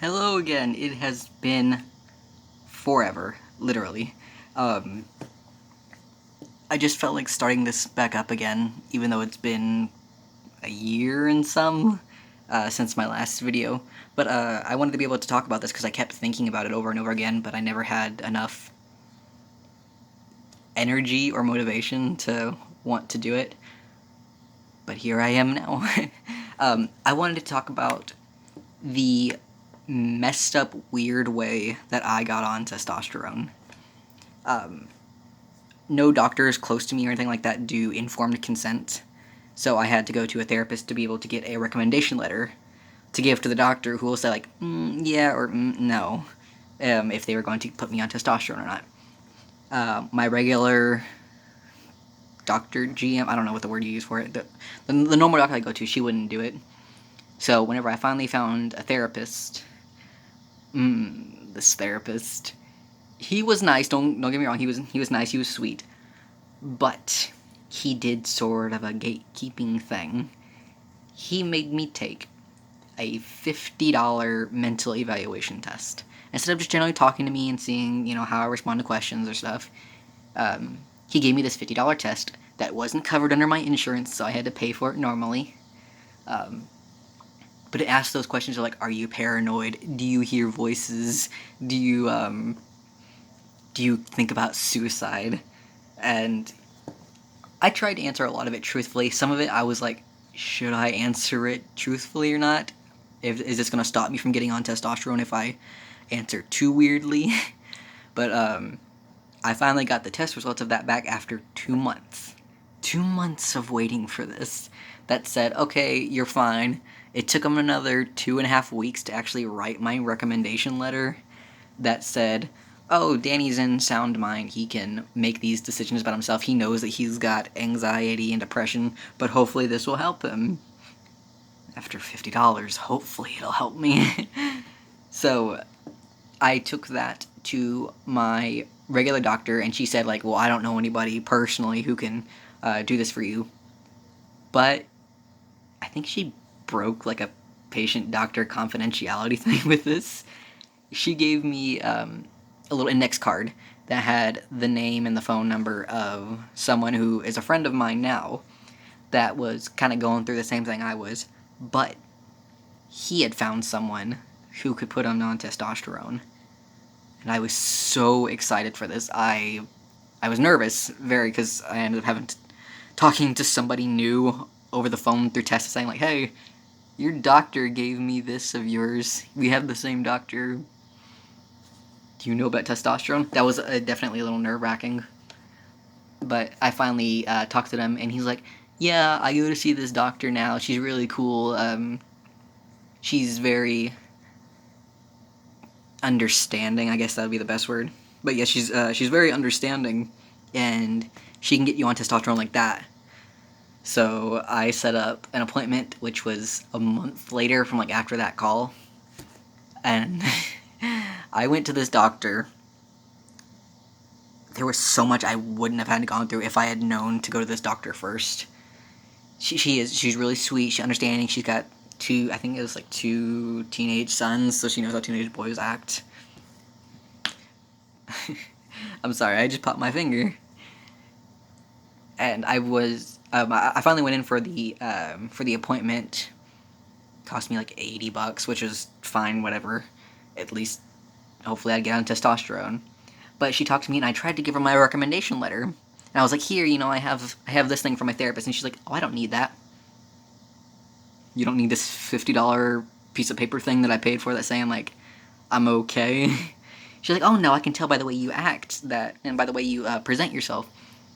Hello again. It has been forever, literally. Um, I just felt like starting this back up again, even though it's been a year and some since my last video. But I wanted to be able to talk about this because I kept thinking about it over and over again, but I never had enough energy or motivation to want to do it. But here I am now. I wanted to talk about the messed up, weird way that I got on testosterone. No doctors close to me or anything like that do informed consent, so I had to go to a therapist to be able to get a recommendation letter to give to the doctor, who will say like, yeah or no, if they were going to put me on testosterone or not. My regular doctor, GM, I don't know what the word you use for it, the normal doctor I go to, she wouldn't do it. So whenever I finally found a therapist, this therapist, he was nice. Don't get me wrong. He was nice. He was sweet, but he did sort of a gatekeeping thing. He made me take a $50 mental evaluation test instead of just generally talking to me and seeing how I respond to questions or stuff. He gave me this $50 test that wasn't covered under my insurance, so I had to pay for it normally. But it asked those questions like, are you paranoid? Do you hear voices? Do you think about suicide? And I tried to answer a lot of it truthfully. Some of it I was like, should I answer it truthfully or not? Is this going to stop me from getting on testosterone if I answer too weirdly? But I finally got the test results of that back after 2 months. 2 months of waiting for this. That said, okay, you're fine. It took them another 2.5 weeks to actually write my recommendation letter that said, oh, Danny's in sound mind. He can make these decisions about himself. He knows that he's got anxiety and depression, but hopefully this will help him. After $50, hopefully it'll help me. So I took that to my regular doctor, and she said, like, well, I don't know anybody personally who can do this for you. But I think she broke, like, a patient-doctor confidentiality thing with this. She gave me a little index card that had the name and the phone number of someone who is a friend of mine now that was kind of going through the same thing I was, but he had found someone who could put him on testosterone. And I was so excited for this. I was nervous, very, because I ended up talking to somebody new over the phone through text, saying like, hey, your doctor gave me this of yours. We have the same doctor. Do you know about testosterone? That was definitely a little nerve-wracking. But I finally talked to them, and he's like, yeah, I go to see this doctor now. She's really cool. She's very understanding. I guess that would be the best word. But yeah, she's very understanding, and she can get you on testosterone like that. So I set up an appointment, which was a month later from like after that call, and I went to this doctor. There was so much I wouldn't have had gone through if I had known to go to this doctor first. She's really sweet. She's understanding. She's got I think it was like 2 teenage sons, so she knows how teenage boys act. I'm sorry, I just popped my finger. And I finally went in for the appointment. Cost me like $80, which is fine, whatever. At least, hopefully I'd get on testosterone. But she talked to me, and I tried to give her my recommendation letter. And I was like, here, I have this thing from my therapist. And she's like, oh, I don't need that. You don't need this $50 piece of paper thing that I paid for that's saying, like, I'm okay. She's like, oh, no, I can tell by the way you act that, and by the way you present yourself,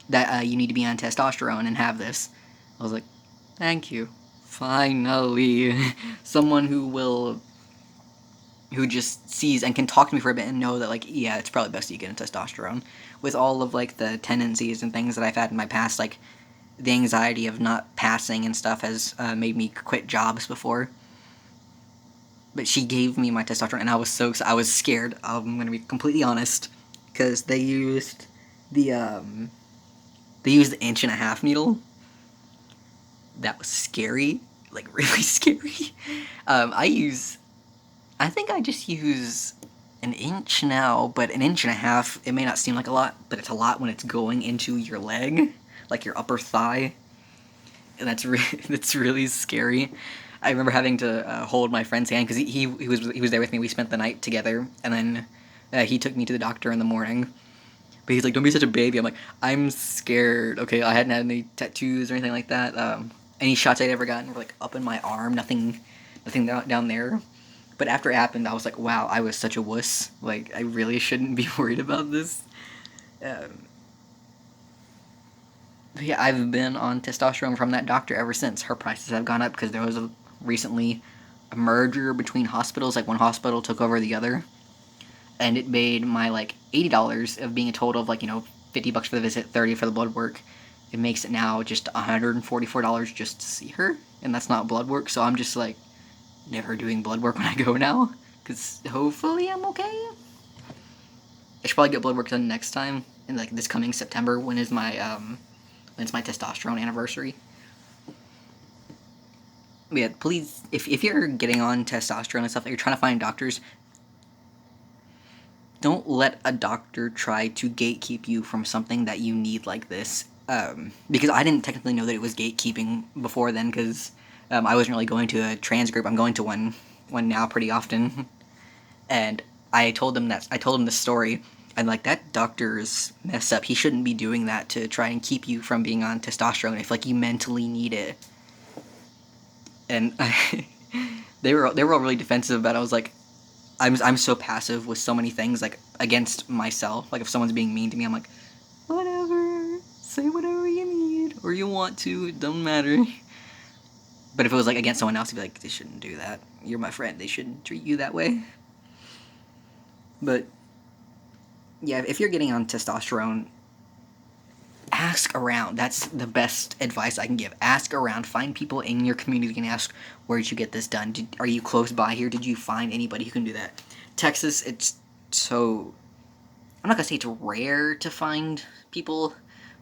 that you need to be on testosterone and have this. I was like, thank you. Finally. Someone who just sees and can talk to me for a bit and know that, like, yeah, it's probably best that you get into testosterone. With all of, like, the tendencies and things that I've had in my past, like, the anxiety of not passing and stuff has made me quit jobs before. But she gave me my testosterone, and I was I was scared. I'm gonna be completely honest, because they used the 1.5-inch needle. That was scary, like really scary. I use I think I just use an inch now, but an inch and a half, it may not seem like a lot, but it's a lot when it's going into your leg, like your upper thigh. And that's really scary. I remember having to hold my friend's hand because he was there with me. We spent the night together, and then he took me to the doctor in the morning. But he's like, "Don't be such a baby." I'm like, "I'm scared." Okay, I hadn't had any tattoos or anything like that. Any shots I'd ever gotten were like up in my arm, nothing down there. But after it happened, I was like, "Wow, I was such a wuss. Like, I really shouldn't be worried about this." Um, but yeah, I've been on testosterone from that doctor ever since. Her prices have gone up because there was recently a merger between hospitals. Like one hospital took over the other, and it made my like $80 of being a total of like $50 for the visit, 30 for the blood work. It makes it now just $144 just to see her, and that's not blood work. So I'm just like never doing blood work when I go now, because hopefully I'm okay. I should probably get blood work done next time in like this coming September. When it's my testosterone anniversary. But yeah, please, if you're getting on testosterone and stuff, like you're trying to find doctors, don't let a doctor try to gatekeep you from something that you need like this. Because I didn't technically know that it was gatekeeping before then, because I wasn't really going to a trans group. I'm going to one now pretty often, and I told him this story, and like that doctor's messed up. He shouldn't be doing that to try and keep you from being on testosterone if like you mentally need it. And they were all really defensive about it. I was like, I'm so passive with so many things, like against myself. Like if someone's being mean to me, I'm like, whatever, say whatever you need or you want to, it don't matter. But if it was like against someone else, I'd be like, they shouldn't do that. You're my friend. They shouldn't treat you that way. But yeah, if you're getting on testosterone, ask around. That's the best advice I can give. Ask around. Find people in your community and ask, where did you get this done? Are you close by here? Did you find anybody who can do that? Texas, it's so... I'm not going to say it's rare to find people,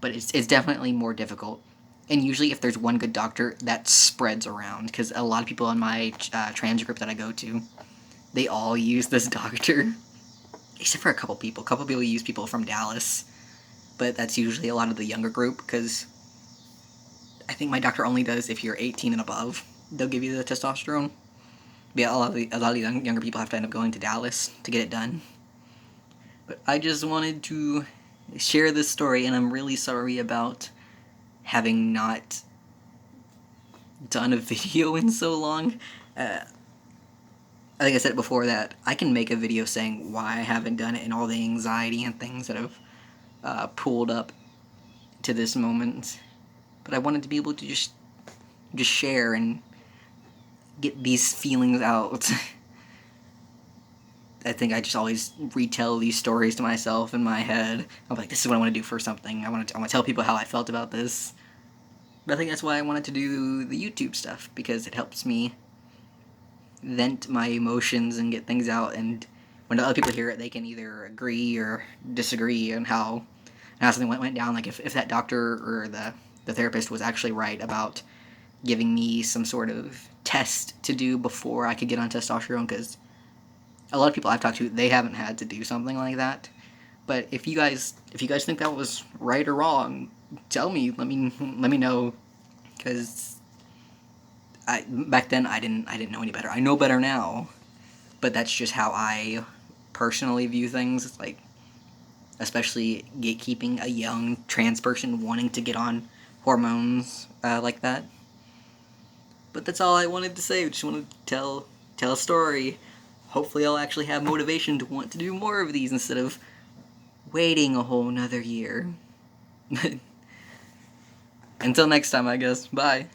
but it's definitely more difficult. And usually if there's one good doctor, that spreads around, because a lot of people in my trans group that I go to, they all use this doctor. Except for a couple people. A couple people use people from Dallas, but that's usually a lot of the younger group, because I think my doctor only does if you're 18 and above. They'll give you the testosterone. But yeah, a lot of the younger people have to end up going to Dallas to get it done. But I just wanted to share this story, and I'm really sorry about having not done a video in so long. Like I said before, that I can make a video saying why I haven't done it and all the anxiety and things that have pulled up to this moment. But I wanted to be able to just share and get these feelings out. I think I just always retell these stories to myself in my head. I'm like, this is what I want to do for something. I want to tell people how I felt about this. But I think that's why I wanted to do the YouTube stuff, because it helps me vent my emotions and get things out, and when other people hear it, they can either agree or disagree on how something went down. Like if that doctor or the therapist was actually right about giving me some sort of test to do before I could get on testosterone, because a lot of people I've talked to, they haven't had to do something like that. But if you guys think that was right or wrong, tell me. Let me know, because back then I didn't know any better. I know better now, but that's just how I personally view things. It's like, especially gatekeeping a young trans person wanting to get on hormones like that. But that's all I wanted to say. I just wanted to tell a story. Hopefully I'll actually have motivation to want to do more of these instead of waiting a whole nother year. Until next time, I guess. Bye.